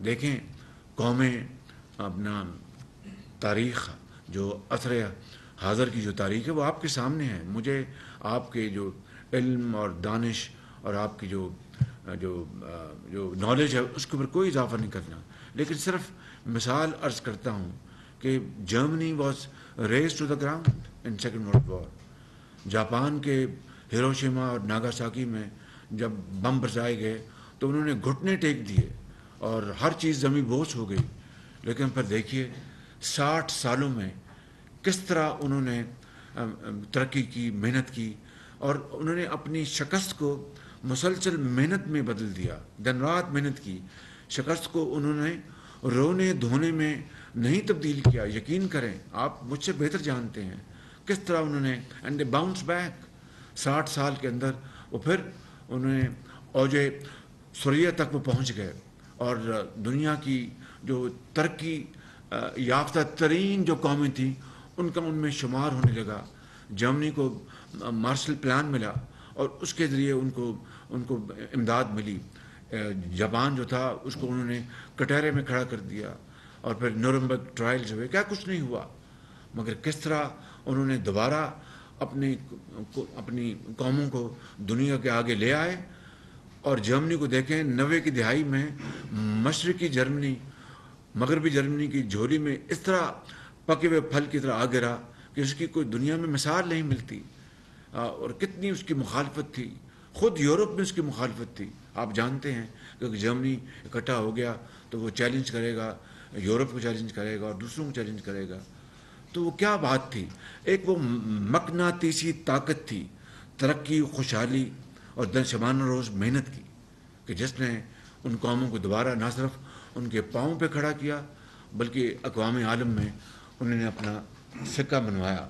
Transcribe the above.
دیکھیں قومیں اپنا تاریخ جو عصر حاضر کی جو تاریخ ہے وہ آپ کے سامنے ہے. مجھے آپ کے جو علم اور دانش اور آپ کی جو جو جو نالج ہے اس کے اوپر کوئی اضافہ نہیں کرنا، لیکن صرف مثال عرض کرتا ہوں کہ Germany was razed to the ground in second world war. Japan کے ہیروشیما اور ناگاساکی میں جب بم برسائے گئے تو انہوں نے گھٹنے ٹیک دیے اور ہر چیز زمین بوس ہو گئی. لیکن پھر دیکھیے 60 سالوں میں کس طرح انہوں نے ترقی کی، محنت کی، اور انہوں نے اپنی شکست کو مسلسل محنت میں بدل دیا. دن رات محنت کی. شکست کو انہوں نے رونے دھونے میں نہیں تبدیل کیا. یقین کریں، آپ مجھ سے بہتر جانتے ہیں کس طرح انہوں نے اینڈ دے باؤنس بیک. 60 سال کے اندر وہ پھر انہوں نے اوج سریا تک وہ پہنچ گئے اور دنیا کی جو ترقی یافتہ ترین جو قومیں تھیں ان کا ان میں شمار ہونے لگا. جرمنی کو مارشل پلان ملا اور اس کے ذریعے ان کو امداد ملی. جاپان جو تھا اس کو انہوں نے کٹہرے میں کھڑا کر دیا اور پھر نورمبرگ ٹرائلز ہوئے. کیا کچھ نہیں ہوا، مگر کس طرح انہوں نے دوبارہ اپنی قوموں کو دنیا کے آگے لے آئے. اور جرمنی کو دیکھیں 90 کی دہائی میں مشرقی جرمنی مغربی جرمنی کی جھولی میں اس طرح پکے ہوئے پھل کی طرح آ گرا کہ اس کی کوئی دنیا میں مثال نہیں ملتی. اور کتنی اس کی مخالفت تھی، خود یورپ میں اس کی مخالفت تھی. آپ جانتے ہیں کہ جرمنی اکٹھا ہو گیا تو وہ چیلنج کرے گا، یورپ کو چیلنج کرے گا اور دوسروں کو چیلنج کرے گا. تو وہ کیا بات تھی؟ ایک وہ مقناطیسی طاقت تھی، ترقی، خوشحالی اور شبانہ روز محنت کی، کہ جس نے ان قوموں کو دوبارہ نہ صرف ان کے پاؤں پہ کھڑا کیا بلکہ اقوام عالم میں انہوں نے اپنا سکہ بنوایا.